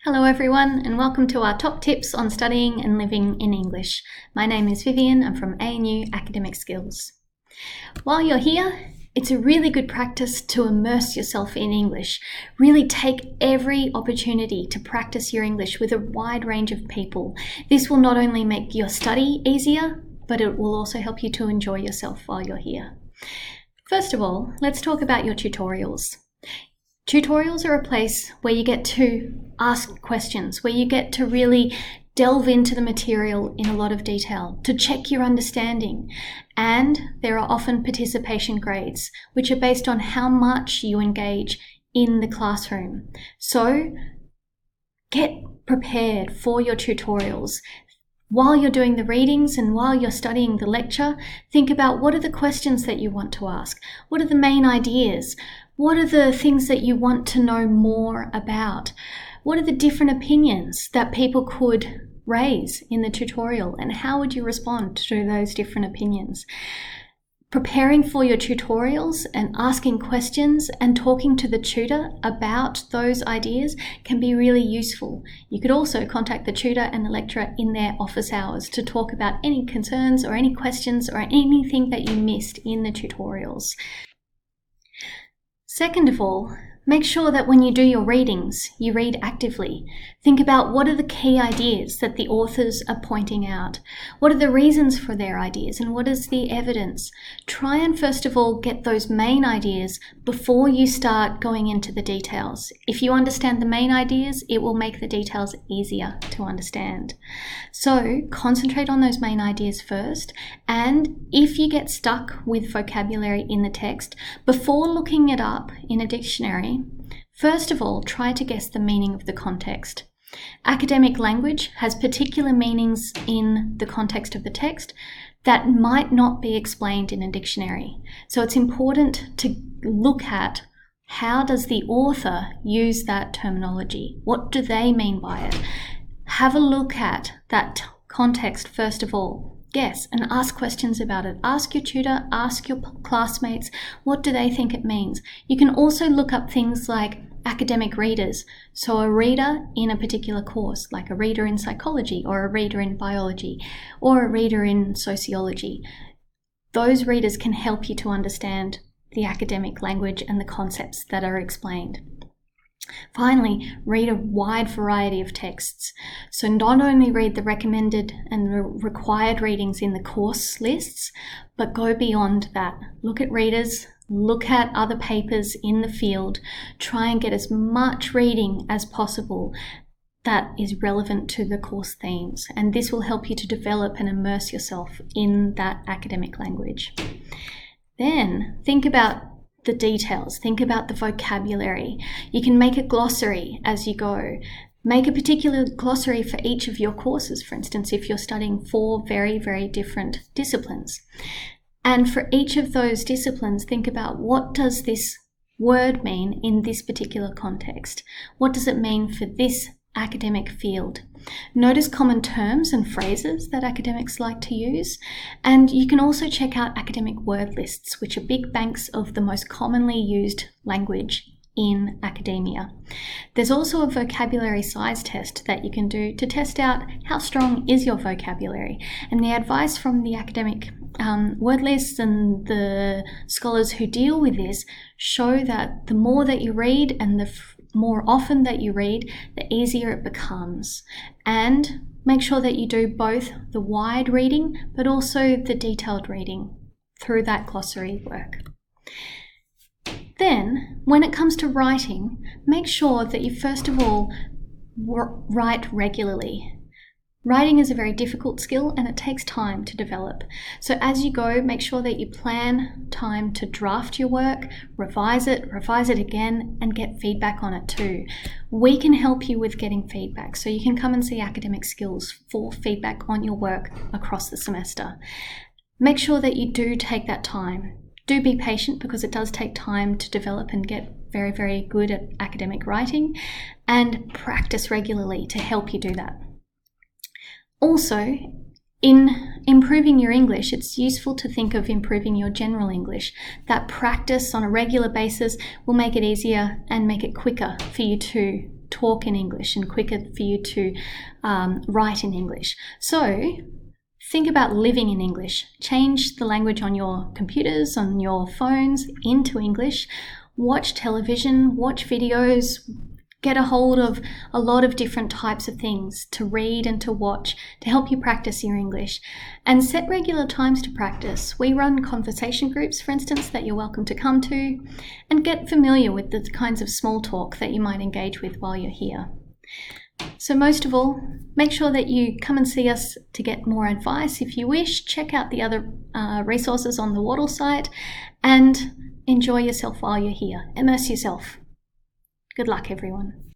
Hello everyone, and welcome to our top tips on studying and living in English. My name is Vivian. I'm from ANU Academic Skills. While you're here, it's a really good practice to immerse yourself in English. Really take every opportunity to practice your English with a wide range of people. This will not only make your study easier, but it will also help you to enjoy yourself while you're here. First of all, let's talk about your tutorials. Tutorials are a place where you get to ask questions, where you get to really delve into the material in a lot of detail, to check your understanding. And there are often participation grades, which are based on how much you engage in the classroom. So get prepared for your tutorials. While you're doing the readings and while you're studying the lecture, think about what are the questions that you want to ask? What are the main ideas? What are the things that you want to know more about? What are the different opinions that people could raise in the tutorial, and how would you respond to those different opinions? Preparing for your tutorials and asking questions and talking to the tutor about those ideas can be really useful. You could also contact the tutor and the lecturer in their office hours to talk about any concerns or any questions or anything that you missed in the tutorials. Second of all, make sure that when you do your readings, you read actively. Think about what are the key ideas that the authors are pointing out. What are the reasons for their ideas and what is the evidence? Try and first of all get those main ideas before you start going into the details. If you understand the main ideas, it will make the details easier to understand. So concentrate on those main ideas first, and if you get stuck with vocabulary in the text, before looking it up in a dictionary, first of all, try to guess the meaning of the context. Academic language has particular meanings in the context of the text that might not be explained in a dictionary. So it's important to look at how does the author use that terminology? What do they mean by it? Have a look at that context first of all. Guess and ask questions about it. Ask your tutor, ask your classmates, what do they think it means? You can also look up things like academic readers. So a reader in a particular course, like a reader in psychology or a reader in biology or a reader in sociology. Those readers can help you to understand the academic language and the concepts that are explained. Finally, read a wide variety of texts. So not only read the recommended and the required readings in the course lists, but go beyond that. Look at readers, look at other papers in the field, try and get as much reading as possible that is relevant to the course themes. And this will help you to develop and immerse yourself in that academic language. Then think about the details. Think about the vocabulary. You can make a glossary as you go. Make a particular glossary for each of your courses, for instance, if you're studying 4 very, very different disciplines. And for each of those disciplines, think about what does this word mean in this particular context? What does it mean for this academic field? Notice common terms and phrases that academics like to use, and you can also check out academic word lists, which are big banks of the most commonly used language in academia. There's also a vocabulary size test that you can do to test out how strong is your vocabulary, and the advice from the academic word lists and the scholars who deal with this show that the more that you read and the more often that you read, the easier it becomes. And make sure that you do both the wide reading but also the detailed reading through that glossary work. Then, when it comes to writing, make sure that you first of all write regularly. Writing is a very difficult skill and it takes time to develop. So as you go, make sure that you plan time to draft your work, revise it again, and get feedback on it too. We can help you with getting feedback, so you can come and see Academic Skills for feedback on your work across the semester. Make sure that you do take that time. Do be patient because it does take time to develop and get very, very good at academic writing, and practice regularly to help you do that. Also, in improving your English, it's useful to think of improving your general English. That practice on a regular basis will make it easier and make it quicker for you to talk in English and quicker for you to write in English. So think about living in English. Change the language on your computers, on your phones into English. Watch television, watch videos, get a hold of a lot of different types of things to read and to watch to help you practice your English. And set regular times to practice. We run conversation groups, for instance, that you're welcome to come to, and get familiar with the kinds of small talk that you might engage with while you're here. So most of all, make sure that you come and see us to get more advice if you wish. Check out the other resources on the Wordle site and enjoy yourself while you're here. Immerse yourself. Good luck, everyone.